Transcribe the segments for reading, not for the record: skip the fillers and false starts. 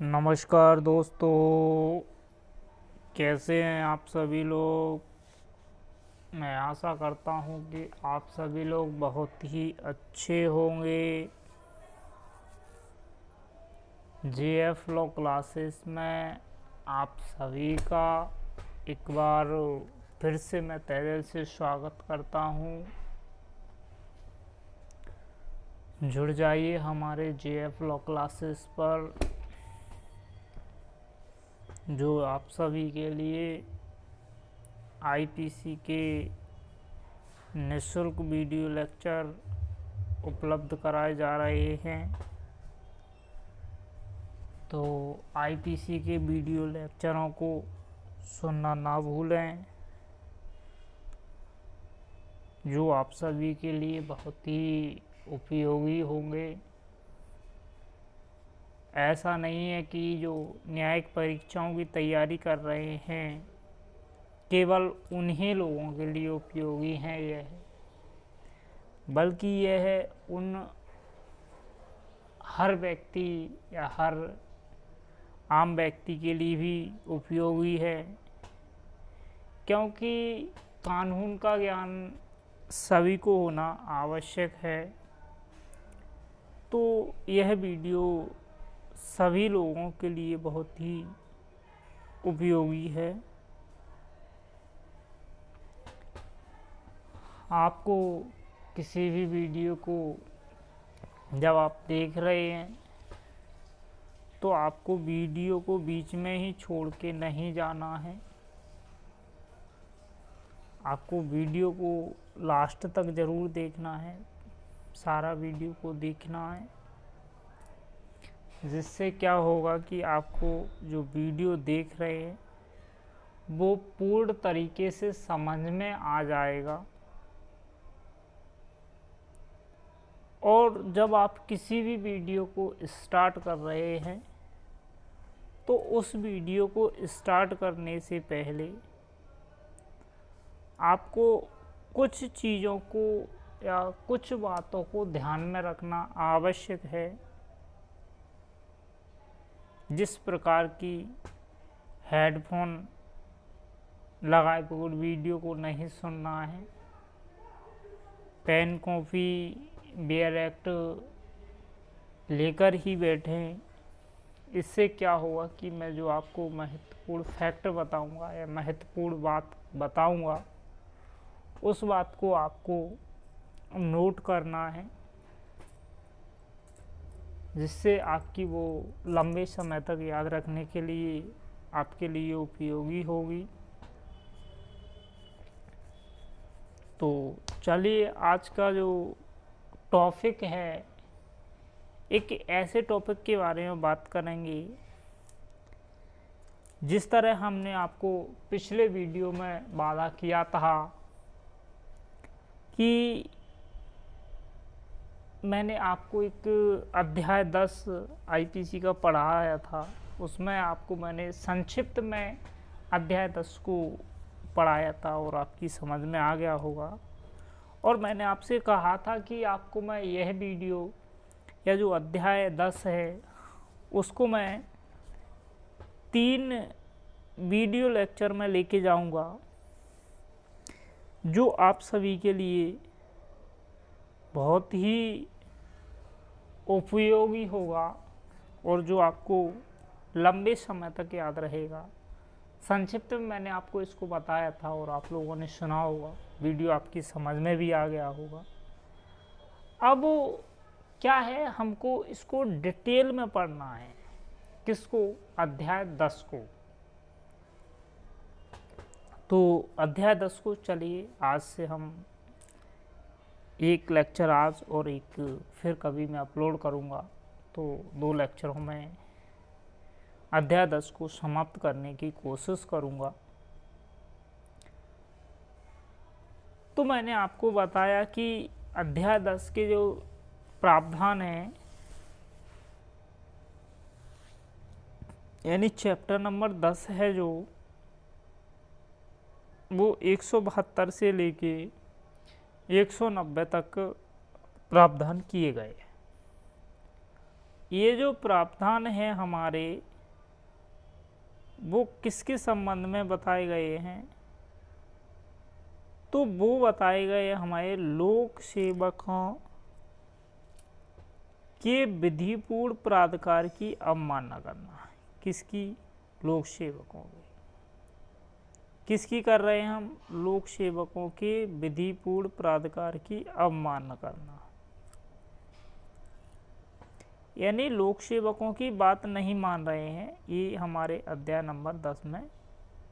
नमस्कार दोस्तों, कैसे हैं आप सभी लोग। मैं आशा करता हूं कि आप सभी लोग बहुत ही अच्छे होंगे। जेएफ लॉ क्लासेस में आप सभी का एक बार फिर से मैं तहे दिल से स्वागत करता हूं। जुड़ जाइए हमारे जेएफ लॉ क्लासेस पर, जो आप सभी के लिए आईपीसी के निःशुल्क वीडियो लेक्चर उपलब्ध कराए जा रहे हैं। तो आईपीसी के वीडियो लेक्चरों को सुनना ना भूलें, जो आप सभी के लिए बहुत ही उपयोगी होंगे। ऐसा नहीं है कि जो न्यायिक परीक्षाओं की तैयारी कर रहे हैं केवल उन्हीं लोगों के लिए उपयोगी हैं यह, बल्कि यह उन हर व्यक्ति या हर आम व्यक्ति के लिए भी उपयोगी है, क्योंकि कानून का ज्ञान सभी को होना आवश्यक है। तो यह वीडियो सभी लोगों के लिए बहुत ही उपयोगी है। आपको किसी भी वीडियो को जब आप देख रहे हैं तो आपको वीडियो को बीच में ही छोड़ के नहीं जाना है। आपको वीडियो को लास्ट तक ज़रूर देखना है, सारा वीडियो को देखना है, जिससे क्या होगा कि आपको जो वीडियो देख रहे हैं वो पूर्ण तरीके से समझ में आ जाएगा। और जब आप किसी भी वीडियो को स्टार्ट कर रहे हैं तो उस वीडियो को स्टार्ट करने से पहले आपको कुछ चीज़ों को या कुछ बातों को ध्यान में रखना आवश्यक है। जिस प्रकार की हेडफोन लगाए बगैर वीडियो को नहीं सुनना है, पेन कॉपी बेयर एक्ट लेकर ही बैठें। इससे क्या होगा कि मैं जो आपको महत्वपूर्ण फैक्ट बताऊंगा या महत्वपूर्ण बात बताऊंगा उस बात को आपको नोट करना है, जिससे आपकी वो लंबे समय तक याद रखने के लिए आपके लिए उपयोगी होगी। तो चलिए, आज का जो टॉपिक है, एक ऐसे टॉपिक के बारे में बात करेंगे जिस तरह हमने आपको पिछले वीडियो में वादा किया था कि मैंने आपको एक अध्याय 10 आईपीसी का पढ़ाया था। उसमें आपको मैंने संक्षिप्त में अध्याय 10 को पढ़ाया था और आपकी समझ में आ गया होगा। और मैंने आपसे कहा था कि आपको मैं यह वीडियो या जो अध्याय 10 है उसको मैं 3 वीडियो लेक्चर में लेके जाऊंगा, जो आप सभी के लिए बहुत ही उपयोगी होगा और जो आपको लंबे समय तक याद रहेगा। संक्षिप्त में मैंने आपको इसको बताया था और आप लोगों ने सुना होगा, वीडियो आपकी समझ में भी आ गया होगा। अब क्या है, हमको इसको डिटेल में पढ़ना है। किसको? अध्याय 10 को। तो अध्याय 10 को चलिए आज से हम एक लेक्चर आज और एक फिर कभी मैं अपलोड करूँगा, तो 2 लेक्चरों में अध्याय 10 को समाप्त करने की कोशिश करूँगा। तो मैंने आपको बताया कि अध्याय 10 के जो प्रावधान हैं, यानी चैप्टर नंबर 10 है जो, वो 172 से लेके 190 तक प्रावधान किए गए। ये जो प्रावधान है हमारे, वो किसके संबंध में बताए गए हैं? तो वो बताए गए हमारे लोक सेवकों के विधिपूर्ण प्राधिकार की अवमानना करना। किसकी? लोक सेवकों की। किसकी कर रहे हैं हम? लोक सेवकों के विधिपूर्ण प्राधिकार की अवमानना करना, यानी लोक सेवकों की बात नहीं मान रहे हैं। ये हमारे अध्याय नंबर 10 में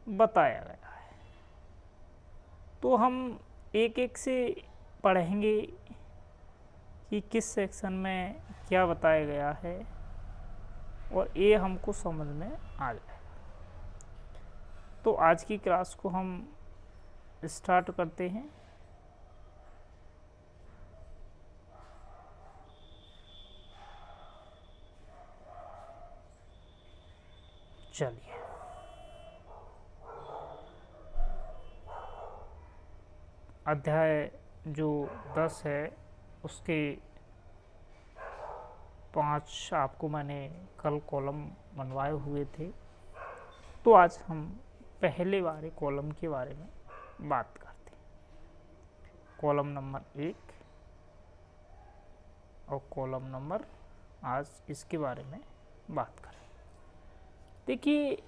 बताया गया है। तो हम एक एक से पढ़ेंगे कि किस सेक्शन में क्या बताया गया है और ये हमको समझ में आ जाएगा। तो आज की क्लास को हम स्टार्ट करते हैं। चलिए, अध्याय जो 10 है उसके 5 आपको मैंने कल कॉलम बनवाए हुए थे। तो आज हम पहले वाले कॉलम के बारे में बात करते हैं। कॉलम नंबर 1 और कॉलम नंबर, आज इसके बारे में बात करें। देखिए,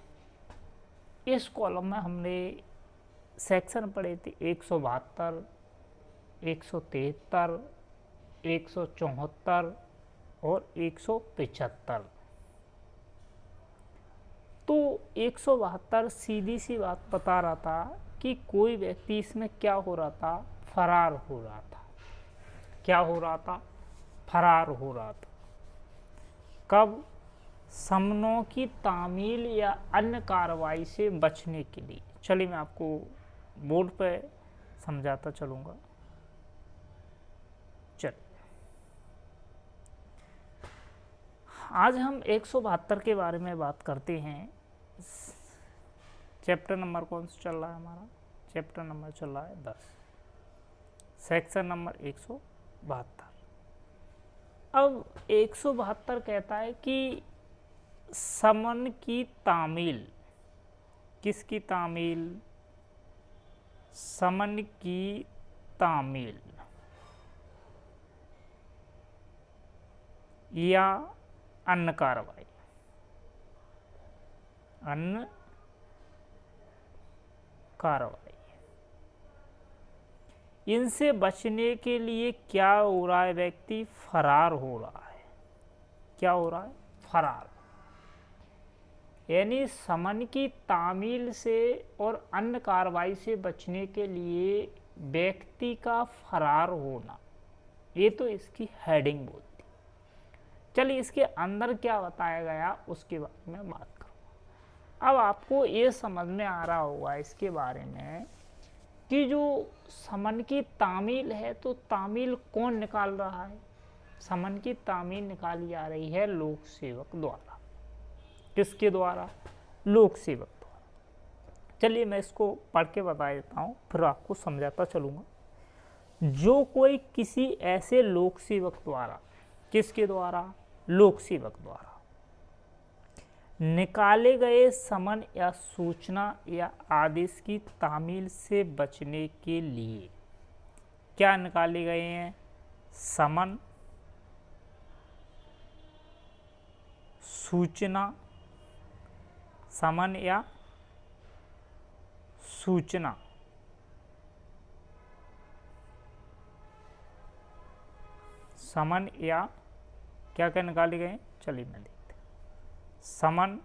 इस कॉलम में हमने सेक्शन पढ़े थे 172, 173, 174 और 175। तो 172 सीधी सी बात बता रहा था कि कोई व्यक्ति इसमें क्या हो रहा था? फरार हो रहा था। क्या हो रहा था? फरार हो रहा था। कब? समनों की तामील या अन्य कार्रवाई से बचने के लिए। चलिए मैं आपको बोर्ड पे समझाता चलूँगा। चलिए, आज हम 172 के बारे में बात करते हैं। चैप्टर नंबर कौन सा चल रहा है हमारा? चैप्टर नंबर चल रहा है 10, सेक्शन नंबर 172। अब 172 कहता है कि समन की तामील। किसकी तामील? समन की तामील या अन्य कार्रवाई। अन्य कार्रवाई, इनसे बचने के लिए क्या हो रहा है? व्यक्ति फरार हो रहा है। क्या हो रहा है? फरार। यानी समन की तामील से और अन्य कार्रवाई से बचने के लिए व्यक्ति का फरार होना, ये तो इसकी हेडिंग बोलती। चलिए, इसके अंदर क्या बताया गया उसके बारे में बात करूँगा। अब आपको ये समझ में आ रहा होगा इसके बारे में कि जो समन की तामील है, तो तामील कौन निकाल रहा है? समन की तामील निकाली जा रही है लोक सेवक द्वारा। किसके द्वारा? लोक सेवक द्वारा। चलिए मैं इसको पढ़ के बता देता हूँ, फिर आपको समझाता चलूँगा। जो कोई किसी ऐसे लोक सेवक द्वारा, किसके द्वारा? लोक सेवक द्वारा निकाले गए समन या सूचना या आदेश की तामील से बचने के लिए, क्या निकाले गए हैं? समन, सूचना, समन या सूचना, समन या क्या क्या निकाले गए? चलिए मैं देखते हैं। समन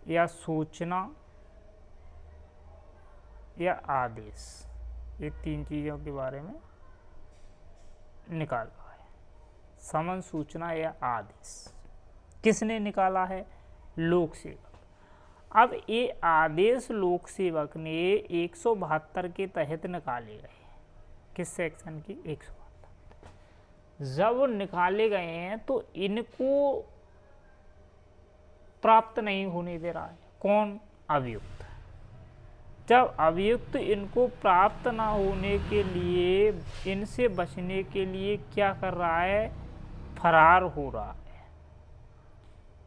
या सूचना या आदेश, ये 3 चीज़ों के बारे में निकाला है। समन, सूचना या आदेश किसने निकाला है? लोक सेवक। अब ये आदेश लोक सेवक ने 172 के तहत निकाले गए। किस सेक्शन की? 172। जब निकाले गए हैं तो इनको प्राप्त नहीं होने दे रहा है। कौन? अभियुक्त। जब अभियुक्त इनको प्राप्त ना होने के लिए, इनसे बचने के लिए क्या कर रहा है? फरार हो रहा है।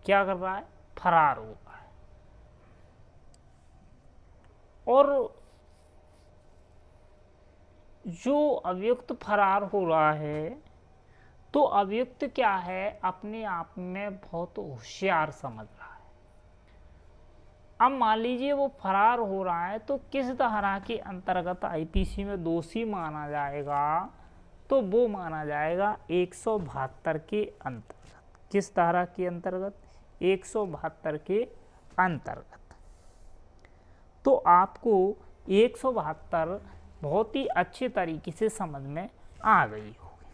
क्या कर रहा है? फरार हो रहा है। और जो अभियुक्त फरार हो रहा है, तो अभियुक्त क्या है, अपने आप में बहुत होशियार समझ रहा है। अब मान लीजिए वो फरार हो रहा है, तो किस धारा के अंतर्गत आईपीसी में दोषी माना जाएगा? तो वो माना जाएगा 172 के अंतर्गत। किस धारा के अंतर्गत? 172 के अंतर्गत। तो आपको 172 बहुत ही अच्छे तरीके से समझ में आ गई होगी।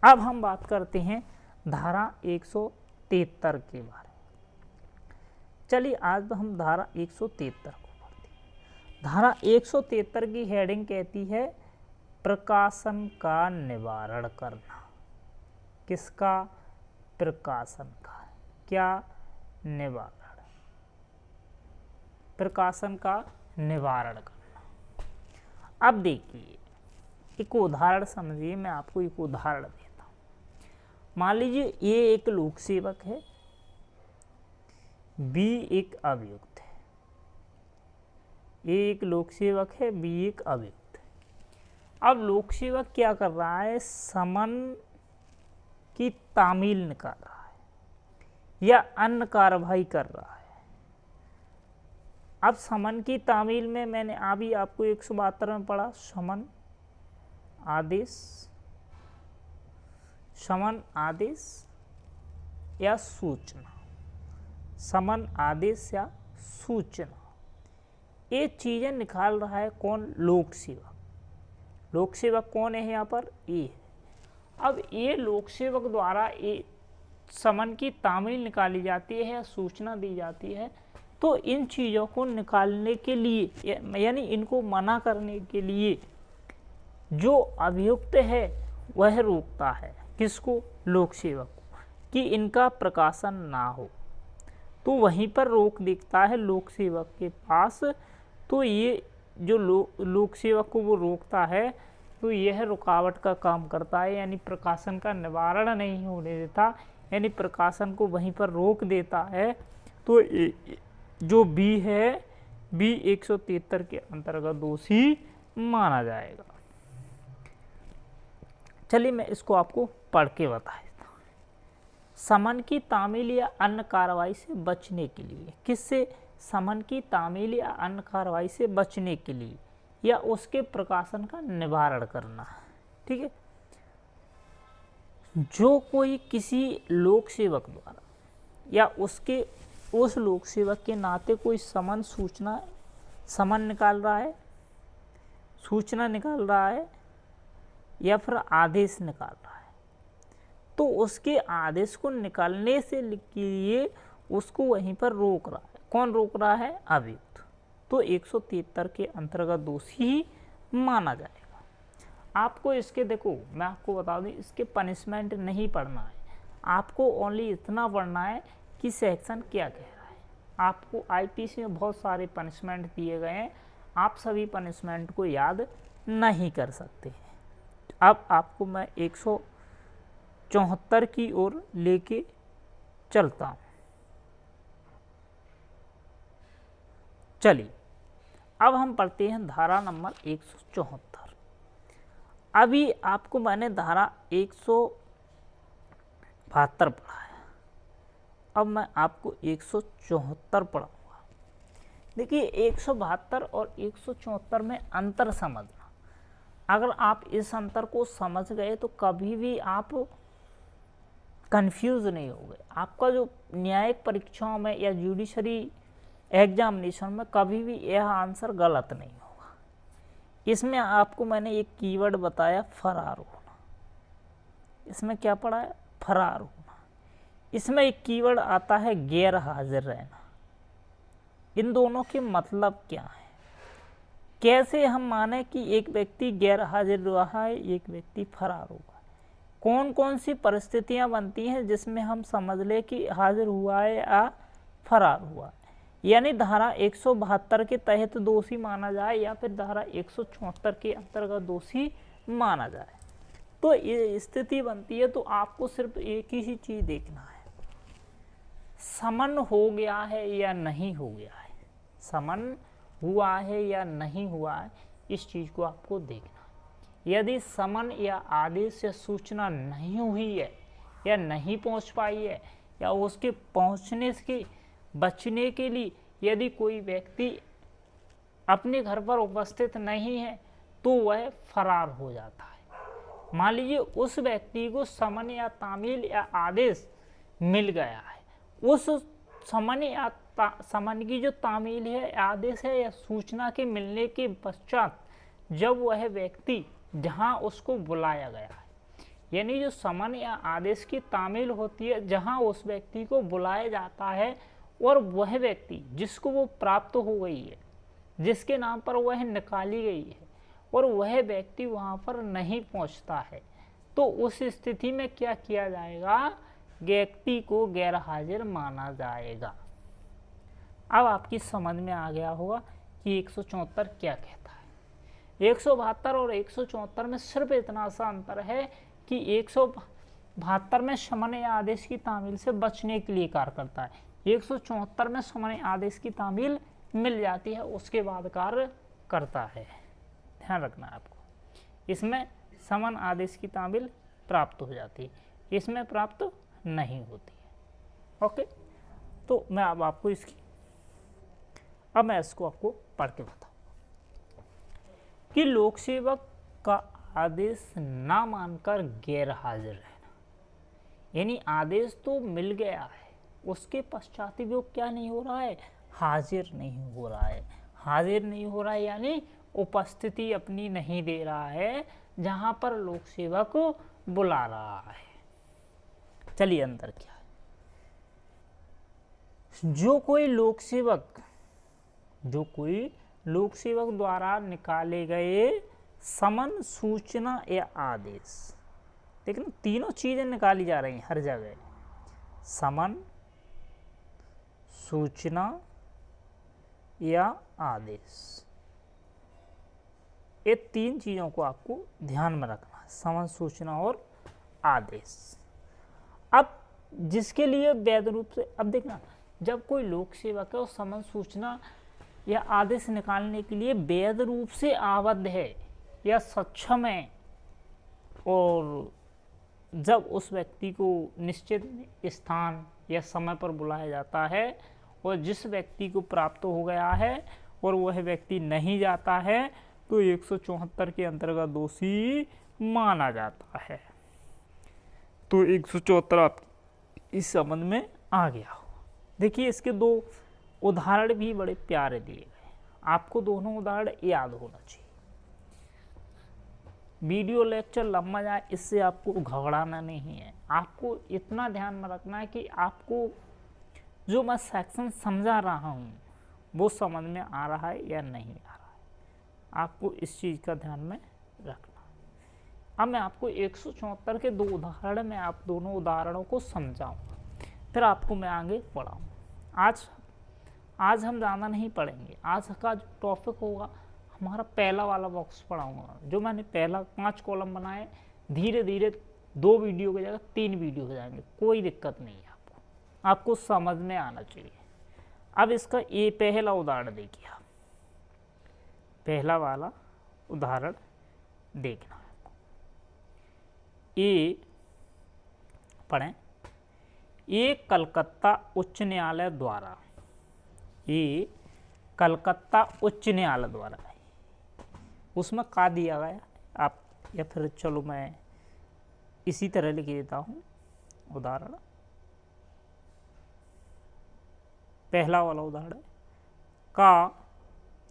अब हम बात करते हैं धारा 173 के बारे में। चलिए आज हम धारा 173 को पढ़ते हैं। धारा 173 की हेडिंग कहती है प्रकाशन का निवारण करना। किसका? प्रकाशन का। क्या? निवारण। प्रकाशन का निवारण करना। अब देखिए, एक उदाहरण समझिए, मैं आपको एक उदाहरण देता हूँ। मान लीजिए ये एक लोक सेवक है, बी एक अभियुक्त है। ए एक लोक सेवक है, बी एक अभियुक्त है। अब लोक सेवक क्या कर रहा है? समन की तामील निकाल रहा है या अन्य कार्रवाई कर रहा है। अब समन की तामील में मैंने अभी आपको 172 में पढ़ा, समन आदेश, समन आदेश या सूचना, समन आदेश या सूचना, ये चीजें निकाल रहा है कौन? लोक सेवक। लोक सेवक कौन है यहाँ पर? ए है। अब ये लोक सेवक द्वारा ये समन की तामील निकाली जाती है या सूचना दी जाती है, तो इन चीज़ों को निकालने के लिए यानी इनको मना करने के लिए जो अभियुक्त है वह रोकता है। किसको? लोक सेवक को, कि इनका प्रकाशन ना हो। तो वहीं पर रोक दिखता है लोक सेवक के पास। तो ये जो लोक सेवक को वो रोकता है, तो यह रुकावट का काम करता है, यानी प्रकाशन का निवारण नहीं होने देता, यानी प्रकाशन को वहीं पर रोक देता है। तो जो बी है, बी 173 के अंतर्गत दोषी माना जाएगा। चलिए मैं इसको आपको पढ़ के बता देता हूँ। समन की तामील या अन्य कार्रवाई से बचने के लिए। किससे? समन की तामील या अन्य कार्रवाई से बचने के लिए या उसके प्रकाशन का निवारण करना। ठीक है। जो कोई किसी लोक सेवक द्वारा या उसके उस लोक सेवक के नाते कोई समन सूचना समन निकाल रहा है, सूचना निकाल रहा है या फिर आदेश निकाल रहा है, तो उसके आदेश को निकालने से के लिए उसको वहीं पर रोक रहा है। कौन रोक रहा है? अभियुक्त। तो 173 के अंतर्गत दोषी ही माना जाएगा। आपको इसके देखो, मैं आपको बता दूं, इसके पनिशमेंट नहीं पढ़ना है, आपको ओनली इतना पढ़ना है कि सेक्शन क्या कह रहा है। आपको आईपीसी में बहुत सारे पनिशमेंट दिए गए हैं, आप सभी पनिशमेंट को याद नहीं कर सकते हैं। अब आपको मैं 174 की ओर लेके चलता हूँ। चलिए अब हम पढ़ते हैं धारा नंबर 174। अभी आपको मैंने धारा 172 पढ़ाया, अब मैं आपको 174 पढ़ाऊँगा। देखिए 172 और 174 में अंतर समझना। अगर आप इस अंतर को समझ गए तो कभी भी आप कंफ्यूज नहीं होगे। आपका जो न्यायिक परीक्षाओं में या जुडिशरी एग्जामिनेशन में कभी भी यह आंसर गलत नहीं होगा। इसमें आपको मैंने एक कीवर्ड बताया, फरार होना। इसमें क्या पढ़ा है? फरार होना। इसमें एक कीवर्ड आता है गैर हाजिर रहना। इन दोनों के मतलब क्या है? कैसे हम माने कि एक व्यक्ति गैर हाजिर रहा है, एक व्यक्ति फरार हुआ? कौन कौन सी परिस्थितियां बनती हैं जिसमें हम समझ ले कि हाजिर हुआ है या फरार हुआ है? यानी धारा 172 के तहत दोषी माना जाए या फिर धारा 174 के अंतर्गत दोषी माना जाए। तो ये स्थिति बनती है। तो आपको सिर्फ एक ही चीज देखना है, समन हो गया है या नहीं हो गया है, समन हुआ है या नहीं हुआ है, इस चीज को आपको देखना है। यदि समन या आदेश या सूचना नहीं हुई है या नहीं पहुंच पाई है, या उसके पहुंचने से बचने के लिए यदि कोई व्यक्ति अपने घर पर उपस्थित नहीं है, तो वह फरार हो जाता है। मान लीजिए उस व्यक्ति को समन या तामील या आदेश मिल गया है, उस समन या समन की जो तामील है, आदेश है या सूचना के मिलने के पश्चात जब वह व्यक्ति जहां उसको बुलाया गया है, यानी जो समन या आदेश की तामील होती है जहां उस व्यक्ति को बुलाया जाता है, और वह व्यक्ति जिसको वो प्राप्त हो गई है, जिसके नाम पर वह निकाली गई है, और वह व्यक्ति वहां पर नहीं पहुंचता है, तो उस स्थिति में क्या किया जाएगा, व्यक्ति को गैर हाजिर माना जाएगा। अब आपकी समझ में आ गया होगा कि 174 क्या कहता है। 172 और 174 में सिर्फ इतना सा अंतर है कि 172 में समन या आदेश की तामील से बचने के लिए कार्य करता है, 174 में समन या आदेश की तामील मिल जाती है उसके बाद कार्य करता है। ध्यान रखना आपको, इसमें समन आदेश की तामील प्राप्त हो जाती है, इसमें प्राप्त नहीं होती है। ओके, तो मैं अब आपको अब मैं इसको आपको पढ़ के बताऊं कि लोक सेवक का आदेश ना मानकर गैर हाजिर रहना, यानी आदेश तो मिल गया है, उसके पश्चात भी वो क्या नहीं हो रहा है, हाजिर नहीं हो रहा है। हाजिर नहीं हो रहा है यानी उपस्थिति अपनी नहीं दे रहा है जहां पर लोक सेवक बुला रहा है। चलिए अंदर क्या है, जो कोई लोक सेवक द्वारा निकाले गए समन, सूचना या आदेश, देखना तीनों चीजें निकाली जा रही हैं हर जगह, समन, सूचना या आदेश, ये तीन चीजों को आपको ध्यान में रखना है, समन, सूचना और आदेश। अब जिसके लिए वैध रूप से, अब देखना जब कोई लोक सेवक है और समन, सूचना या आदेश निकालने के लिए वैध रूप से आबद्ध है या सक्षम है, और जब उस व्यक्ति को निश्चित स्थान या समय पर बुलाया जाता है और जिस व्यक्ति को प्राप्त हो गया है और वह व्यक्ति नहीं जाता है, तो 174 के अंतर्गत दोषी माना जाता है। तो 174 आप इस संबंध में आ गया हो। देखिए इसके दो उदाहरण भी बड़े प्यारे दिए गए, आपको दोनों उदाहरण याद होना चाहिए। वीडियो लेक्चर लंबा जाए इससे आपको घबराना नहीं है, आपको इतना ध्यान में रखना है कि आपको जो मैं सेक्शन समझा रहा हूँ वो समझ में आ रहा है या नहीं आ रहा है, आपको इस चीज़ का ध्यान में रखना। अब मैं आपको 174 के दो उदाहरण में आप दोनों उदाहरणों को समझाऊंगा, फिर आपको मैं आगे पढ़ाऊंगा। आज हम ज़्यादा नहीं पढ़ेंगे, आज का जो टॉपिक होगा हमारा पहला वाला बॉक्स पढ़ाऊंगा, जो मैंने पहला 5 कॉलम बनाए, धीरे धीरे 2 वीडियो की जगह 3 वीडियो हो जाएंगे, कोई दिक्कत नहीं है, आपको समझ में आना चाहिए। अब इसका ये पहला उदाहरण देखिए, आप पहला वाला उदाहरण देखना, ये पढ़ें। ये कलकत्ता उच्च न्यायालय द्वारा, ये कलकत्ता उच्च न्यायालय द्वारा है, उसमें का दिया गया आप, या फिर चलो मैं इसी तरह लिख देता हूँ उदाहरण। पहला वाला उदाहरण का,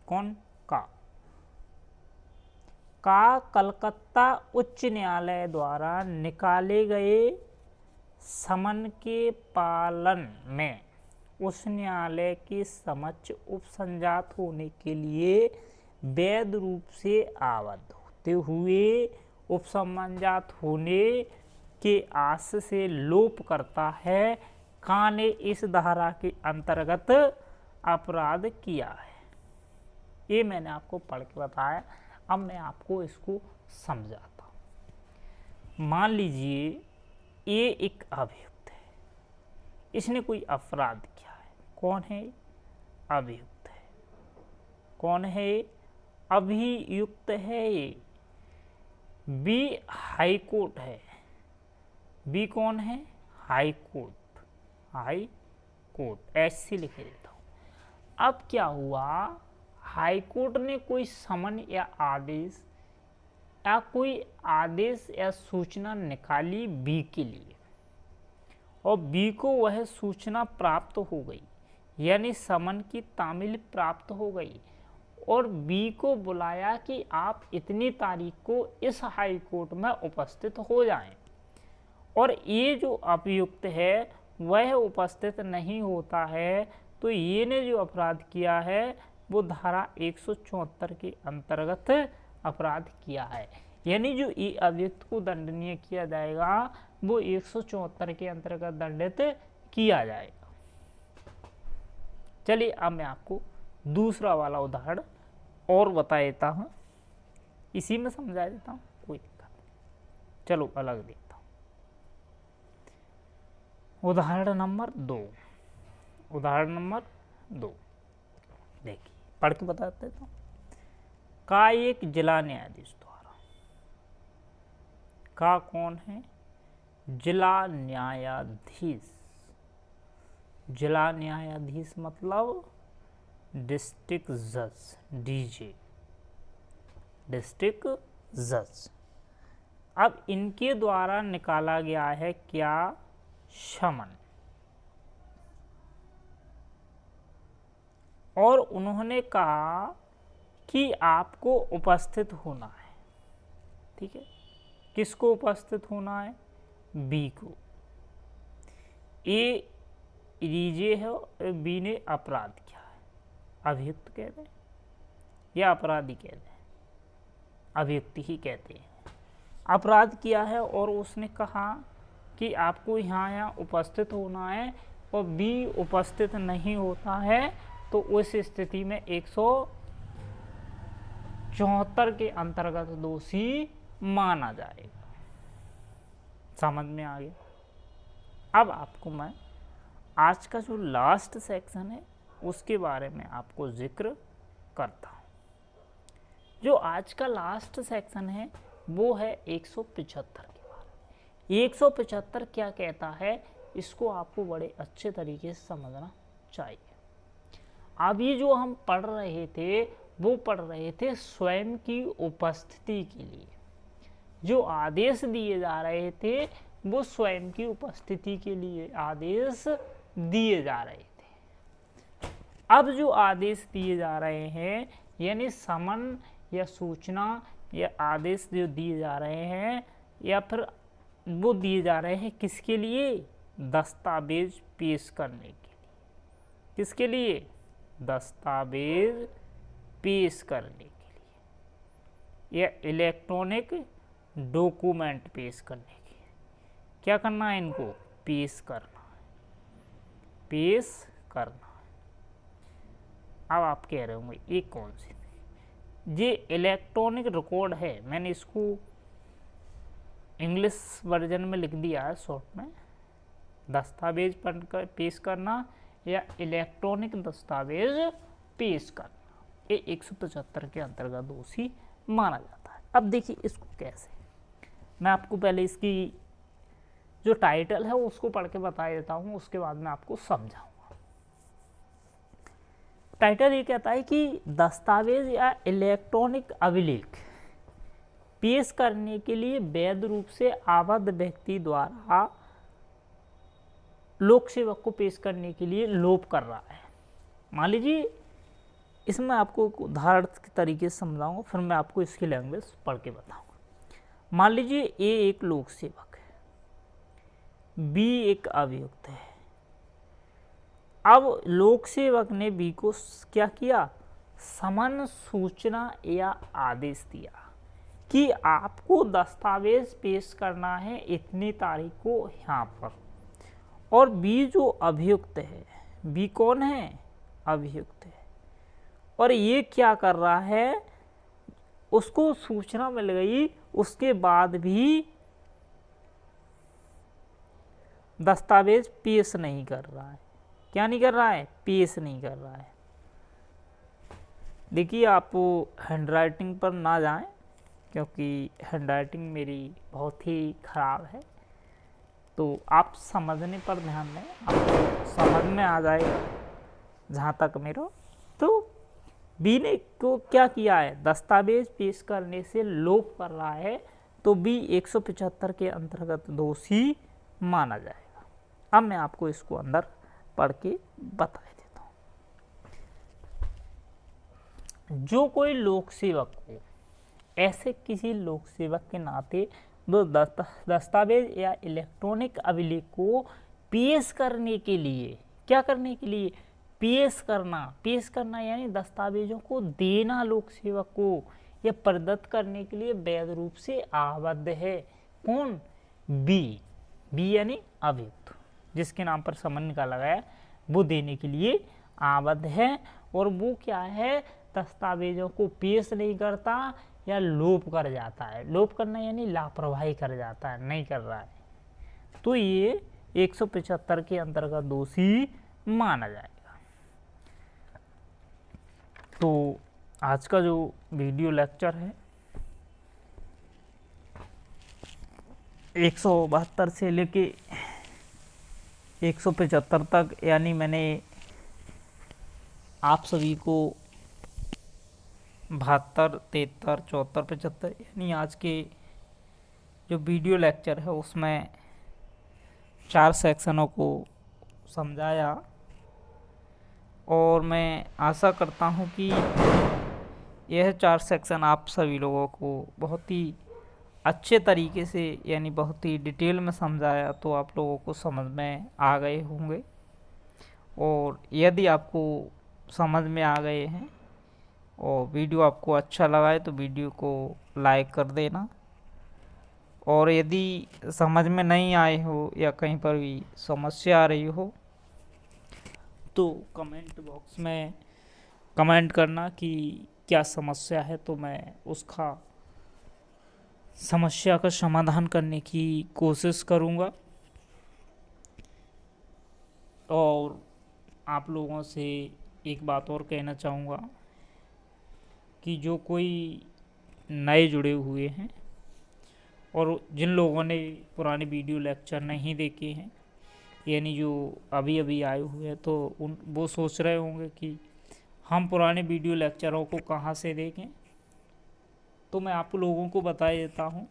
कौन का कलकत्ता उच्च न्यायालय द्वारा निकाले गए समन के पालन में उस न्यायालय के समक्ष उपसंजात होने के लिए वैध रूप से आबद्ध होते हुए उपसंजात होने के आस से लोप करता है, का ने इस धारा के अंतर्गत अपराध किया है। ये मैंने आपको पढ़ के बताया, अब मैं आपको इसको समझाता हूँ। मान लीजिए ए एक अभियुक्त है, इसने कोई अपराध किया है। कौन है? अभियुक्त है। कौन है? अभियुक्त है ये। बी हाई कोर्ट है। बी कौन है? High court. हाई कोर्ट ऐसे लिखे देता हूं। अब क्या हुआ, हाई कोर्ट ने कोई समन या आदेश या कोई आदेश या सूचना निकाली बी के लिए, और बी को वह सूचना प्राप्त हो गई, यानी समन की तामील प्राप्त हो गई, और बी को बुलाया कि आप इतनी तारीख को इस हाई कोर्ट में उपस्थित हो जाएं, और ये जो अभियुक्त है वह उपस्थित नहीं होता है, तो ये ने जो अपराध किया है वो धारा 174 के अंतर्गत अपराध किया है। यानी जो ये अभियुक्त को दंडनीय किया जाएगा वो 174 के अंतर्गत दंडित किया जाएगा। चलिए अब मैं आपको दूसरा वाला उदाहरण और बता देता हूँ, इसी में समझा देता हूँ, कोई दिक्कत नहीं। चलो अलग देखता हूँ। उदाहरण नंबर 2। उदाहरण नंबर 2 देखिए, पढ़ के बता देता हूँ। का एक जिला न्यायाधीश द्वारा, का कौन है? जिला न्यायाधीश। जिला न्यायाधीश मतलब डिस्ट्रिक्ट जज, डीजे, डिस्ट्रिक्ट जज। अब इनके द्वारा निकाला गया है क्या? समन। और उन्होंने कहा कि आपको उपस्थित होना है। ठीक है, किसको उपस्थित होना है? बी को। ए डीजे है, बी ने अपराध किया है, अभियुक्त कहते हैं या अपराधी कहते हैं? अभियुक्त ही कहते हैं। अपराध किया है और उसने कहा कि आपको यहाँ उपस्थित होना है, और बी उपस्थित नहीं होता है, तो उस स्थिति में 174 के अंतर्गत दोषी माना जाएगा। समझ में आ गया? अब आपको मैं आज का जो लास्ट सेक्शन है उसके बारे में आपको जिक्र करता हूँ। जो आज का लास्ट सेक्शन है वो है 175 के बारे में। 175 क्या कहता है, इसको आपको बड़े अच्छे तरीके से समझना चाहिए। अब ये जो हम पढ़ रहे थे वो पढ़ रहे थे स्वयं की उपस्थिति के लिए। जो आदेश दिए जा रहे थे वो स्वयं की उपस्थिति के लिए आदेश दिए जा रहे थे। अब जो आदेश दिए जा रहे हैं, यानी समन या सूचना या आदेश जो दिए जा रहे हैं, या फिर वो दिए जा रहे हैं किसके लिए? दस्तावेज पेश करने के लिए। किसके लिए? दस्तावेज पेश करने के लिए, या इलेक्ट्रॉनिक डॉक्यूमेंट पेश करने के लिए। क्या करना है इनको? पेश करना है, पेश करना है। अब आप कह रहे होंगे ये कौन सी? ये इलेक्ट्रॉनिक रिकॉर्ड है, मैंने इसको इंग्लिश वर्जन में लिख दिया है शॉर्ट में। दस्तावेज पढ़कर पेश करना या इलेक्ट्रॉनिक दस्तावेज पेश करना, ये 175 के अंतर्गत दोषी माना जाता है। अब देखिए इसको कैसे, मैं आपको पहले इसकी जो टाइटल है उसको पढ़ के बता देता हूँ, उसके बाद मैं आपको समझाऊंगा। टाइटल ये कहता है कि दस्तावेज या इलेक्ट्रॉनिक अभिलेख पेश करने के लिए वैध रूप से आबद्ध व्यक्ति द्वारा लोक सेवक को पेश करने के लिए लोप कर रहा है। मान लीजिए, इसमें आपको उदाहरण के तरीके से समझाऊंगा, फिर मैं आपको इसकी लैंग्वेज पढ़ के बताऊंगा। मान लीजिए ए एक लोक सेवक है, बी एक अभियुक्त है। अब लोक सेवक ने बी को क्या किया? समन, सूचना या आदेश दिया कि आपको दस्तावेज पेश करना है इतनी तारीख को यहाँ पर। और बी जो अभियुक्त है, बी कौन है? अभियुक्त है। और ये क्या कर रहा है? उसको सूचना मिल गई, उसके बाद भी दस्तावेज पेश नहीं कर रहा है। क्या नहीं कर रहा है? पेश नहीं कर रहा है। देखिए, आप हैंड राइटिंग पर ना जाएं, क्योंकि हैंड राइटिंग मेरी बहुत ही ख़राब है। तो आप समझने पर ध्यान दें, आपको समझ में आ जाएगा। जहाँ तक मेरा, तो बी ने को क्या किया है? दस्तावेज पेश करने से लोप कर रहा है, तो बी 175 के अंतर्गत दोषी माना जाएगा। अब मैं आपको इसको अंदर पढ़ के बता देता हूँ। जो कोई लोक सेवक हो, ऐसे किसी लोक सेवक के नाते वो दस्तावेज या इलेक्ट्रॉनिक अभिलेख को पेश करने के लिए, क्या करने के लिए? पेश करना यानी दस्तावेजों को देना लोक सेवक को या प्रदत्त करने के लिए वैध रूप से आबद्ध है। कौन? बी यानी अभियुक्त, जिसके नाम पर समन निकाला गया, वो देने के लिए आबद्ध है। और वो क्या है? दस्तावेजों को पेश नहीं करता या लोप कर जाता है। लोप करना यानी लापरवाही कर जाता है, नहीं कर रहा है, तो ये 175 के अंतर्गत दोषी माना जाएगा। तो आज का जो वीडियो लेक्चर है 172 से लेके 175 तक, यानी मैंने आप सभी को 72, 73, 74, 75 यानी आज के जो वीडियो लेक्चर है उसमें 4 सेक्शनों को समझाया। और मैं आशा करता हूँ कि यह 4 सेक्शन आप सभी लोगों को बहुत ही अच्छे तरीके से, यानी बहुत ही डिटेल में समझाया, तो आप लोगों को समझ में आ गए होंगे। और यदि आपको समझ में आ गए हैं और वीडियो आपको अच्छा लगा है तो वीडियो को लाइक कर देना। और यदि समझ में नहीं आए हो या कहीं पर भी समस्या आ रही हो तो कमेंट बॉक्स में कमेंट करना कि क्या समस्या है, तो मैं उसका समस्या का समाधान करने की कोशिश करूँगा। और आप लोगों से एक बात और कहना चाहूँगा कि जो कोई नए जुड़े हुए हैं और जिन लोगों ने पुराने वीडियो लेक्चर नहीं देखे हैं, यानी जो अभी अभी आए हुए हैं, तो वो सोच रहे होंगे कि हम पुराने वीडियो लेक्चरों को कहाँ से देखें। तो मैं आप लोगों को बता देता हूँ,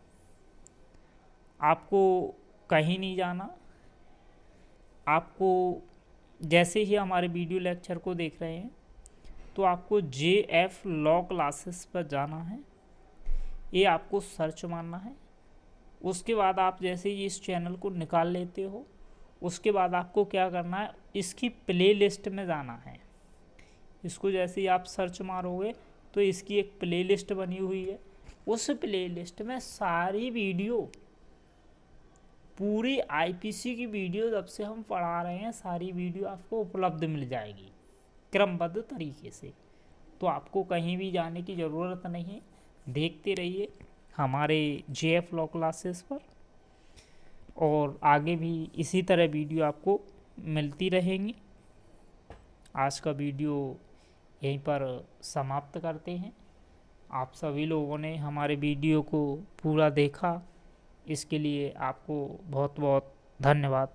आपको कहीं नहीं जाना। आपको जैसे ही हमारे वीडियो लेक्चर को देख रहे हैं तो आपको JF लॉ क्लासेस पर जाना है, ये आपको सर्च मारना है। उसके बाद आप जैसे ही इस चैनल को निकाल लेते हो, उसके बाद आपको क्या करना है? इसकी प्लेलिस्ट में जाना है। इसको जैसे ही आप सर्च मारोगे तो इसकी एक प्लेलिस्ट बनी हुई है। उस प्लेलिस्ट में सारी वीडियो, पूरी IPC की वीडियो जब से हम पढ़ा रहे हैं, सारी वीडियो आपको उपलब्ध मिल जाएगी क्रमबद्ध तरीके से। तो आपको कहीं भी जाने की ज़रूरत नहीं है, देखते रहिए हमारे JF लॉ क्लासेस पर, और आगे भी इसी तरह वीडियो आपको मिलती रहेंगी। आज का वीडियो यहीं पर समाप्त करते हैं। आप सभी लोगों ने हमारे वीडियो को पूरा देखा, इसके लिए आपको बहुत बहुत धन्यवाद।